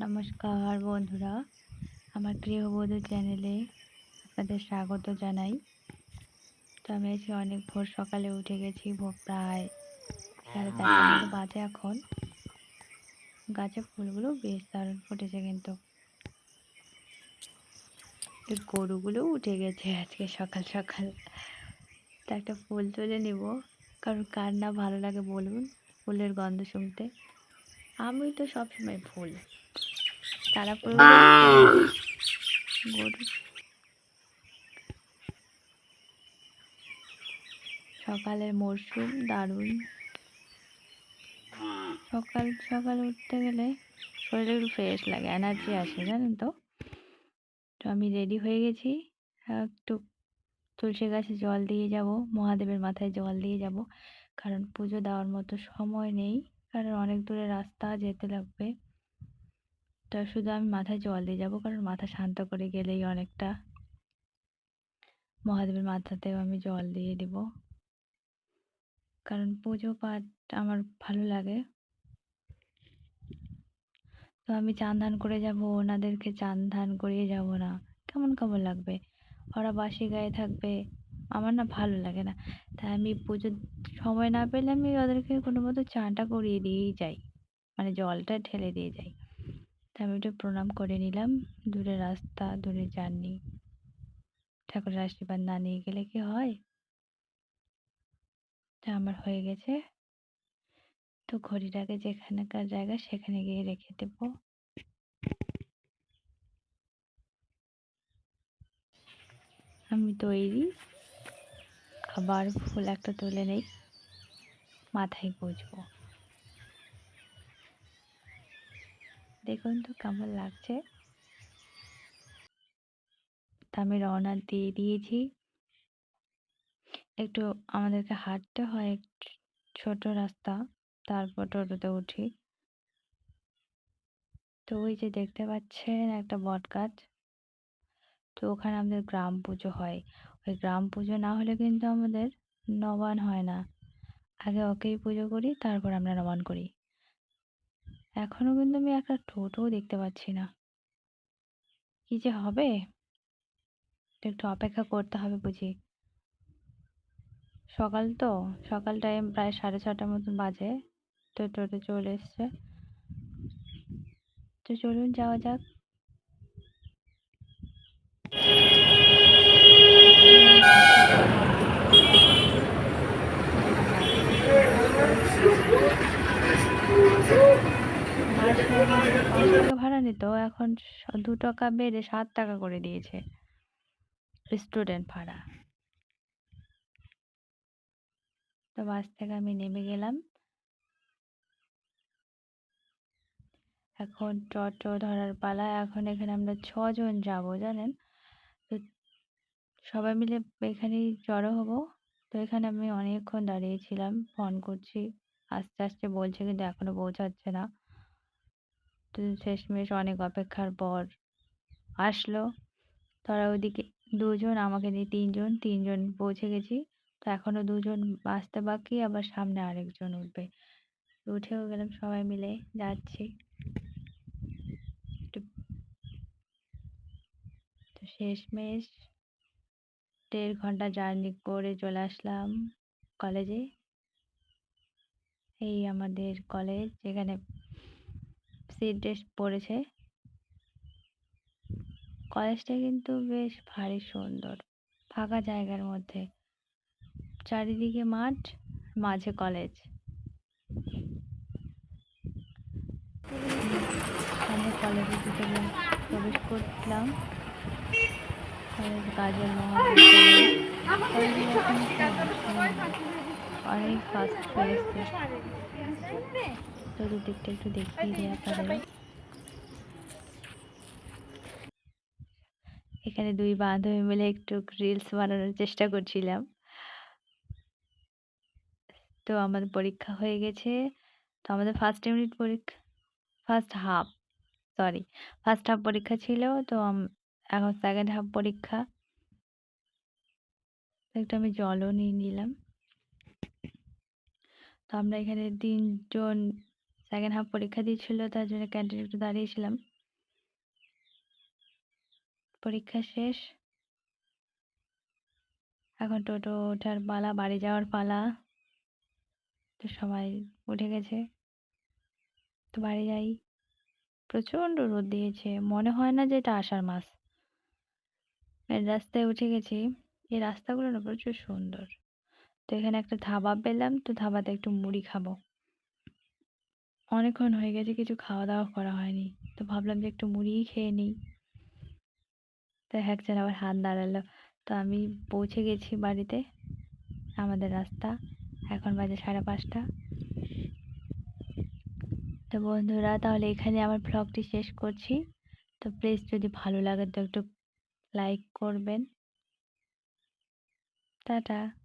নমস্কার বন্ধুরা, আমার গৃহবধূ চ্যানেলে আপনাদের স্বাগত জানাই। তো আমি আজকে অনেক ভোর সকালে উঠে গেছি, প্রায় 4:30টার মতো বাজে এখন। গাছে ফুলগুলো বেশ দারুণ ফুটেছে, কিন্তু এই গরুগুলোও উঠে গেছে আজকে সকাল সকাল। তো একটা ফুল তুলে নেব, কারণ কার না ভালো লাগে বলুন ফুলের গন্ধ শুনতে। আমি তো সবসময় ফুল, তারা ফুলগুলো গরু সকালের মরশুম দারুণ। সকাল সকাল উঠতে গেলে শরীরে একটু ফ্রেশ লাগে, এনার্জি আসে, জানেন তো। তো আমি রেডি হয়ে গেছি, একটু তুলসী গাছে জল দিয়ে যাব, মহাদেবের মাথায় জল দিয়ে যাব, কারণ পুজো দেওয়ার মতো সময় নেই, কারণ অনেক দূরে রাস্তা যেতে লাগবে। তো শুধু আমি মাথায় জল দিয়ে যাব, কারণ মাথা শান্ত করে গেলেই অনেকটা। মহাদেবের মাথাতেও আমি জল দিয়ে দিব, কারণ পুজো পাঠ আমার ভালো লাগে। তো আমি চান ধান করে যাব, ওনাদেরকে চান ধান করিয়ে যাব না, কেমন কেমন লাগবে, ওরা বাসি গায়ে থাকবে, আমার না ভালো লাগে না। তাই আমি পুজোর সময় না পেলে আমি ওদেরকে কোনো মতো চানটা করিয়ে দিয়েই যাই, মানে জলটা ঢেলে দিয়ে যাই। তাই আমি একটু প্রণাম করে নিলাম। দূরের রাস্তা, দূরের জার্নি, ঠাকুরের আশীর্বাদ না নিয়ে গেলে কি হয়। তা আমার হয়ে গেছে। তো ঘড়িটাকে যেখানকার জায়গা সেখানে গিয়ে রেখে দেবো। আমি তৈরি, আবার ফুল একটা তুলে নেই, মাথায় গুঁজবো। দেখুন তো কেমন লাগছে। তা আমি রওনা দিয়ে দিয়েছি। একটু আমাদেরকে হাঁটতে হয়, ছোট রাস্তা, তারপর টোটোতে উঠি। তো ওই যে দেখতে পাচ্ছেন একটা বট গাছ, তো ওখানে আমাদের গ্রাম পুজো হয়। ওই গ্রাম পুজো না হলে কিন্তু আমাদের নবান্ন হয় না। আগে ওকেই পুজো করি, তারপর আমরা নবান্ন করি। এখনো কিন্তু আমি একটা টোটোও দেখতে পাচ্ছি না, কি যে হবে। একটু অপেক্ষা করতে হবে বুঝি। সকাল তো, সকাল টাইম প্রায় 6:30টার মতন বাজে। তো টোটো চলে এসছে, তো চলুন যাওয়া যাক। বাসে আমাদের 5 টাকা ভাড়া নিত, এখন 2 টাকা বেড়ে 7 টাকা করে দিয়েছে স্টুডেন্ট ভাড়া। তো বাস থেকে আমি নেমে গেলাম। এখন টোটো ধরার পালা। এখন এখানে আমরা 6 জন যাব, জানেন তো। সবাই মিলে এখানেই জড়ো হব। তো এখানে আমি অনেকক্ষণ দাঁড়িয়েছিলাম, ফোন করছি, আস্তে আস্তে বলছে, কিন্তু এখনো পৌঁছাচ্ছে না। তো শেষমেশ অনেক অপেক্ষার পর আসলো। তারা ওইদিকে 2 জন, আমাকে নিয়ে 3 জন, 3 জন পৌঁছে গেছি। তো এখনো 2 জন আসতে বাকি, আবার সামনে আরেকজন উঠবে। উঠেও গেলাম, সবাই মিলে যাচ্ছি। তো শেষমেশ 1.5 ঘন্টা জার্নি করে চলে আসলাম কলেজে। এই আমাদের কলেজ, যেখানে সিট টেস্ট পড়েছে। কলেজটা কিন্তু বেশ ভারী সুন্দর, ফাঁকা জায়গার মধ্যে, চারিদিকে মাঠ, মাঝে কলেজ। আমরা কলেজের ভিতরে প্রবেশ করলাম। কলেজ গাজল মহাবিদ্যালয়। কলেজের এখন অনেক বাস বেড়েছে। চতুর্দিকটা একটু দেখিয়ে দিই আপনাদের। এখানে 2 বান্ধবী মিলে একটু রিলস বানানোর চেষ্টা করছিলাম। তো আমাদের পরীক্ষা হয়ে গেছে। তো আমাদের ফার্স্ট ইউনিট পরীক্ষা, first half, sorry, first half পরীক্ষা ছিল। তো এখন সেকেন্ড হাফ পরীক্ষা। একটু আমি জলও নিয়ে নিলাম। তো আমরা এখানে 3 জন সেকেন্ড হাফ পরীক্ষা দিচ্ছিল তার জন্য ক্যান্টিনে একটু দাঁড়িয়েছিলাম। পরীক্ষা শেষ। এখন টোটো ওঠার পালা, বাড়ি যাওয়ার পালা। তো সবাই উঠে গেছে। তো বাড়ি যাই। প্রচণ্ড রোদ দিয়েছে। মনে হয় না যে এটা আষাঢ় মাস। মেন রাস্তায় উঠে গেছি। এই রাস্তাগুলো না প্রচুর সুন্দর। তো এখানে একটা ধাবা পেলাম, তো ধাবাতে একটু মুড়ি খাবো। অনেকক্ষণ হয়ে গেছে কিছু খাওয়া-দাওয়া করা হয়নি। তো ভাবলাম যে একটু মুড়িই খেয়ে নিই। তো একজন আবার হাত নাড়ালো। তো আমি পৌঁছে গেছি বাড়িতে। আমাদের রাস্তা। এখন বাজে 5:30। তো বন্ধুরা তাহলে এখানে আমার ভ্লগটি শেষ করছি। তো প্লিজ যদি ভালো লাগে তো একটু লাইক করবেন। টাটা।